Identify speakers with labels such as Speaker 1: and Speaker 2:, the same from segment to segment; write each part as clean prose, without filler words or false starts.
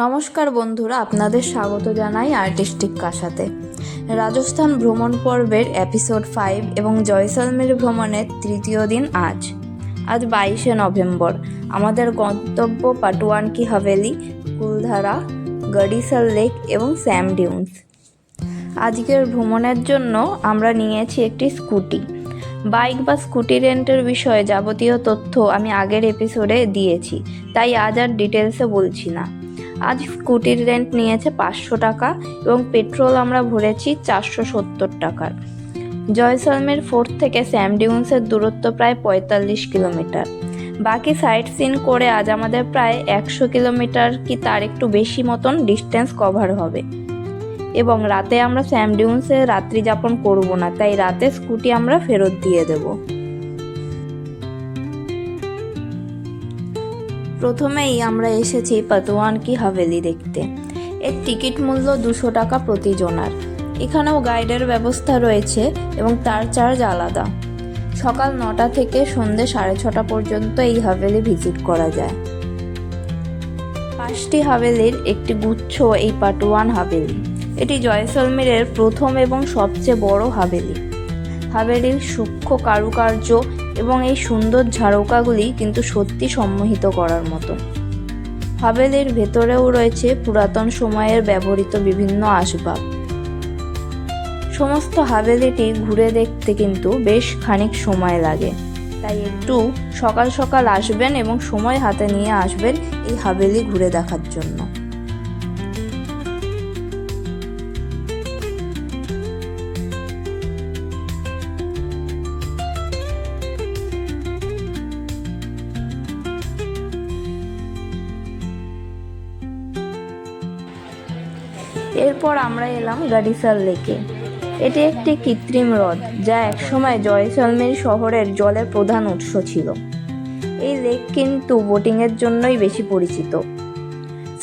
Speaker 1: নমস্কার বন্ধুরা, আপনাদের স্বাগত জানাই আর্টিস্টিক কাশাতে। রাজস্থান ভ্রমণ পর্বের এপিসোড 5 এবং জয়সলমের ভ্রমণের তৃতীয় দিন আজ 22শে নভেম্বর। আমাদের গন্তব্য পাটওয়ান কি হাভেলি, কুলধারা, গডিসল লেক এবং স্যাম ডিউন্স। আজকের ভ্রমণের জন্য আমরা নিয়েছি একটি স্কুটি। বাইক বা স্কুটি রেন্টের বিষয়ে যাবতীয় তথ্য আমি আগের এপিসোডে দিয়েছি, তাই আজ আর ডিটেলসে বলছি না। আজ স্কুটির রেন্ট নিয়েছে 500 টাকা এবং পেট্রোল আমরা ভরেছি 470 টাকার। জয়সলমের ফোর্ট থেকে স্যাম ডিউন্সের দূরত্ব প্রায় 45 কিলোমিটার। বাকি সাইট সিন করে আজ আমাদের প্রায় 100 কিলোমিটার কি তার একটু বেশি মতন ডিস্টেন্স কভার হবে। এবং রাতে আমরা স্যাম ডিউন্সে রাত্রি যাপন করব না, তাই রাতে স্কুটি আমরা ফেরত দিয়ে দেব। প্রথমেই আমরা এসেছি পাটওয়ান কি হাভেলি দেখতে। এর টিকিট মূল্য 200 টাকা প্রতি জনার। এখানেও গাইডের ব্যবস্থা রয়েছে এবং তার চার্জ আলাদা। সকাল 9টা থেকে সন্ধ্যে 6:30 পর্যন্ত এই হাভেলি ভিজিট করা যায়। 5টি হাভেলির একটি গুচ্ছ এই পাটওয়ান হাভেলি। এটি জয়সলমেরের প্রথম এবং সবচেয়ে বড় হাভেলি। হাভেলির সূক্ষ্ম কারুকার্য এবং এই সুন্দর ঝাড়ৌকাগুলি কিন্তু সত্যি সম্মোহিত করার মতো। হাভেলির ভেতরেও রয়েছে পুরাতন সময়ের ব্যবহৃত বিভিন্ন আসবাব। সমস্ত হাভেলিটি ঘুরে দেখতে কিন্তু বেশ খানিক সময় লাগে, তাই একটু সকাল সকাল আসবেন এবং সময় হাতে নিয়ে আসবেন এই হাভেলি ঘুরে দেখার জন্য। এরপর আমরা এলাম গডিসল লেকে। এটি একটি কৃত্রিম হ্রদ, যা একসময় জয়সলমের শহরের জলের প্রধান উৎস ছিল। এই লেক কিন্তু বোটিংয়ের জন্যই বেশি পরিচিত।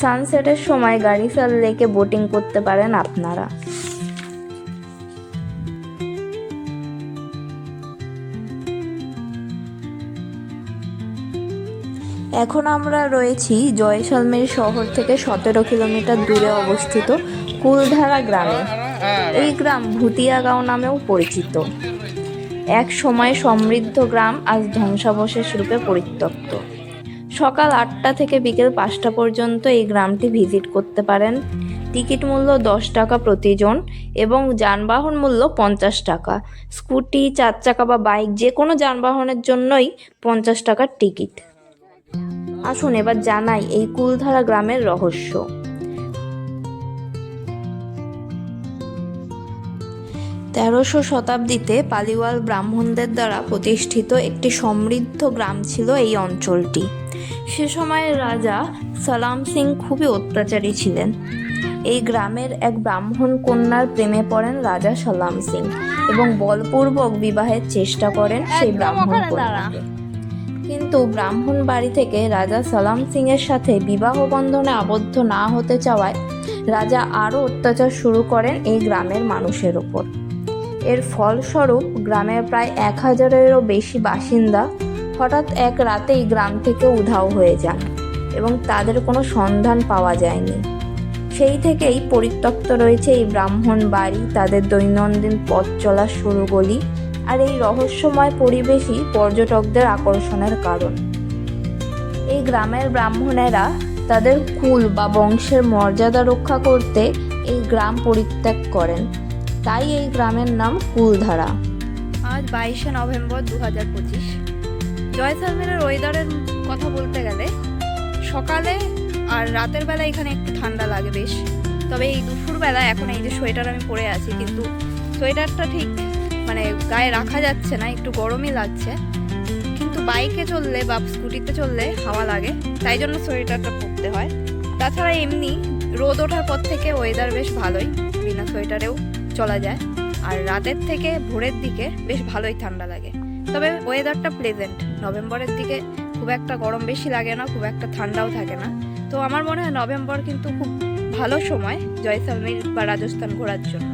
Speaker 1: সানসেটের সময় গডিসল লেকে বোটিং করতে পারেন আপনারা। এখন আমরা রয়েছি জয়সলমের শহর থেকে 17 কিলোমিটার দূরে অবস্থিত কুলধারা গ্রামে। এই গ্রাম ভুতিয়া গাঁও নামেও পরিচিত। এক সময় সমৃদ্ধ গ্রাম আজ ধ্বংসাবশেষ রূপে পরিত্যক্ত। সকাল 8টা থেকে বিকেল 5টা পর্যন্ত এই গ্রামটি ভিজিট করতে পারেন। টিকিট মূল্য 10 টাকা প্রতিজন এবং যানবাহন মূল্য 50 টাকা। স্কুটি, 4 চাকা বা বাইক যে কোনো যানবাহনের জন্যই 50 টাকার টিকিট। আসুন এবার জানাই এই কুলধারা গ্রামের রহস্য। 1300 শতাব্দীতে পালিওয়াল ব্রাহ্মণদের দ্বারা প্রতিষ্ঠিত একটি সমৃদ্ধ গ্রাম ছিল এই অঞ্চলটি। সে সময়ের রাজা সালাম সিং খুবই অত্যাচারী ছিলেন। এই গ্রামের এক ব্রাহ্মণ কন্যার প্রেমে পড়েন রাজা সালাম সিং এবং বলপূর্বক বিবাহের চেষ্টা করেন সেই ব্রাহ্মণ কন্যাকে। কিন্তু ব্রাহ্মণ বাড়ি থেকে রাজা সালাম সিং এর সাথে বিবাহ বন্ধনে আবদ্ধ না হতে চাওয়ায় রাজা আরও অত্যাচার শুরু করেন এই গ্রামের মানুষের ওপর। এর ফলস্বরূপ গ্রামের প্রায় 1000-এরও বেশি বাসিন্দা হঠাৎ এক রাতেই গ্রাম থেকে উধাও হয়ে যান এবং তাদের কোনো সন্ধান পাওয়া যায়নি। সেই থেকেই পরিত্যক্ত রয়েছে এই ব্রাহ্মণ বাড়ি, তাদের দৈনন্দিন পথ চলার সরু গলি আর এই রহস্যময় পরিবেশই পর্যটকদের আকর্ষণের কারণ। এই গ্রামের ব্রাহ্মণেরা তাদের কুল বা বংশের মর্যাদা রক্ষা করতে এই গ্রাম পরিত্যাগ করেন, তাই এই গ্রামের নাম কুলধারা।
Speaker 2: আজ 22শে নভেম্বর 2025। জয়সলমেরের ওয়েদারের কথা বলতে গেলে সকালে আর রাতের বেলা এখানে একটু ঠান্ডা লাগে বেশ, তবে এই দুপুরবেলা এখন এই যে সোয়েটার আমি পরে আছি, কিন্তু সোয়েটারটা ঠিক গায়ে রাখা যাচ্ছে না, একটু গরমই লাগছে। কিন্তু বাইকে চললে বা স্কুটিতে চললে হাওয়া লাগে, তাই জন্য সোয়েটারটা পরতে হয়। তাছাড়া এমনি রোদ ওঠার পর থেকে ওয়েদার বেশ ভালোই, বিনা সোয়েটারেও চলা যায়। আর রাতের থেকে ভোরের দিকে বেশ ভালোই ঠান্ডা লাগে, তবে ওয়েদারটা প্লেজেন্ট। নভেম্বরের দিকে খুব একটা গরম বেশি লাগে না, খুব একটা ঠান্ডাও থাকে না। তো আমার মনে হয় নভেম্বর কিন্তু খুব ভালো সময় জয়সলমের বা রাজস্থান ঘোরার জন্য।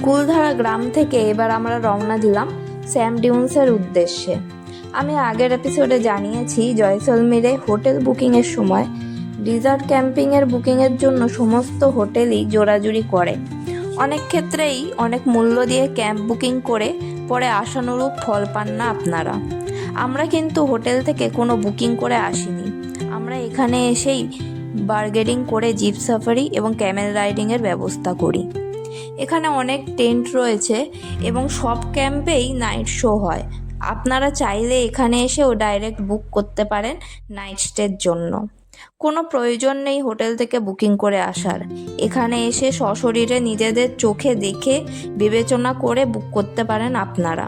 Speaker 1: কুলধারা গ্রাম থেকে এবার আমরা রওনা দিলাম স্যাম ডিউন্সের উদ্দেশ্যে। আমি আগের এপিসোডে জানিয়েছি জয়সলমীরে হোটেল বুকিংয়ের সময় রিসর্ট ক্যাম্পিংয়ের বুকিংয়ের জন্য সমস্ত হোটেলই জোরাজুরি করে। অনেক ক্ষেত্রেই অনেক মূল্য দিয়ে ক্যাম্প বুকিং করে পরে আশানুরূপ ফল পান না আপনারা। আমরা কিন্তু হোটেল থেকে কোনো বুকিং করে আসিনি, আমরা এখানে এসেই বার্গেনিং করে জিপ সাফারি এবং ক্যামেল রাইডিংয়ের ব্যবস্থা করি। এখানে অনেক টেন্ট রয়েছে এবং সব ক্যাম্পেই নাইট শো হয়। আপনারা চাইলে এখানে এসেও ডাইরেক্ট বুক করতে পারেন নাইট স্টের জন্য। কোনো প্রয়োজন নেই হোটেল থেকে বুকিং করে আসার। এখানে এসে সশরীরে নিজেদের চোখে দেখে বিবেচনা করে বুক করতে পারেন আপনারা।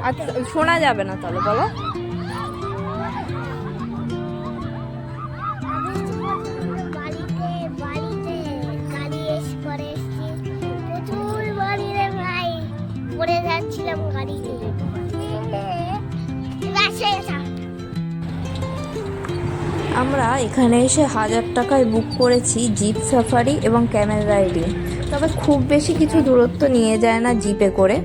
Speaker 1: আচ্ছা, শোনা যাবে না, তাহলে বলো। আমরা এখানে এসে 1000 টাকায় বুক করেছি জিপ সাফারি এবং ক্যামেল রাইডিং। তবে খুব বেশি কিছু দূরত্ব নিয়ে যায় না জিপে করে।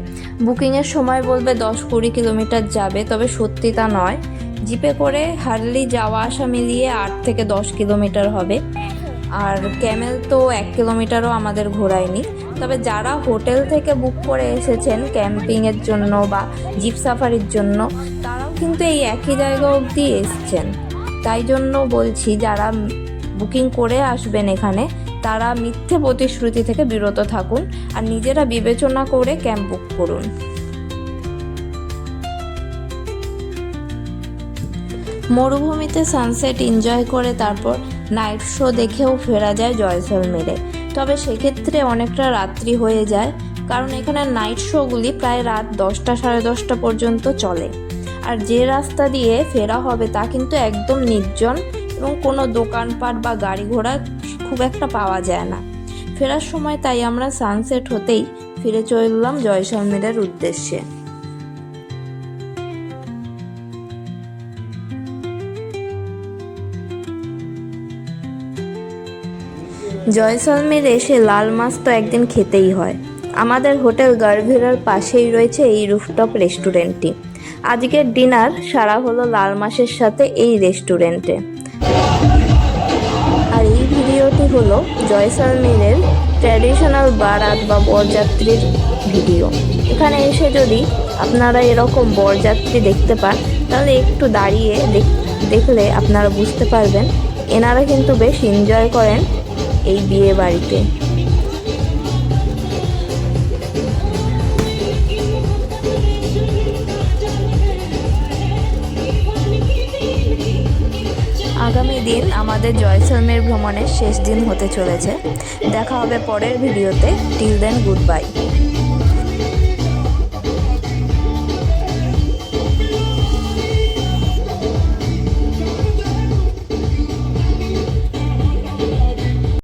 Speaker 1: বুকিংয়ের সময় বলবে 10-20 কিলোমিটার যাবে, তবে সত্যি তা নয়। জিপে করে হার্ডলি যাওয়া আসা মিলিয়ে 8 থেকে 10 কিলোমিটার হবে। আর ক্যামেল তো 1 কিলোমিটারও আমাদের ঘোরায়নি। তবে যারা হোটেল থেকে বুক করে এসেছেন ক্যাম্পিংয়ের জন্য বা জিপ সাফারির জন্য, তারাও কিন্তু এই একই জায়গা অবধি এসছেন। তাই জন্য বলছি, যারা বুকিং করে আসবেন এখানে, তারা মিথ্যে প্রতিশ্রুতি থেকে বিরত থাকুন আর নিজেরা বিবেচনা করে ক্যাম্প বুক করুন। মরুভূমিতে সানসেট এনজয় করে তারপর নাইট শো দেখেও ফেরা যায় জয়সলমীরে। তবে সেক্ষেত্রে অনেকটা রাত্রি হয়ে যায়, কারণ এখানে নাইট শোগুলি প্রায় রাত 10টা সাড়ে 10টা পর্যন্ত চলে। আর যে রাস্তা দিয়ে ফেরা হবে তা কিন্তু একদম নির্জন এবং কোনো দোকানপাট বা গাড়ি ঘোড়া খুব একটা পাওয়া যায় না ফেরার সময়। তাই আমরা সানসেট হতেই ফিরে চললাম জয়সলমীরের উদ্দেশ্যে। জয়সলমীর এসে লাল মাছ তো একদিন খেতেই হয়। আমাদের হোটেল গারভিরার পাশেই রয়েছে এই রুফটপ রেস্টুরেন্টটি। আজকের ডিনার সারা হলো লাল মাছের সাথে এই রেস্টুরেন্টে। আর এই ভিডিওটি হলো জয়সলমীরের ট্র্যাডিশনাল বারাত বা বরযাত্রীর ভিডিও। এখানে এসে যদি আপনারা এরকম বরযাত্রী দেখতে পান, তাহলে একটু দাঁড়িয়ে দেখলে আপনারা বুঝতে পারবেন এনারা কিন্তু বেশ এনজয় করেন এই বিয়ে বাড়িতে। আগামী দিন আমাদের জয়সলমীর ভ্রমণের শেষ দিন হতে চলেছে। দেখা হবে পরের ভিডিওতে। Till then, good bye.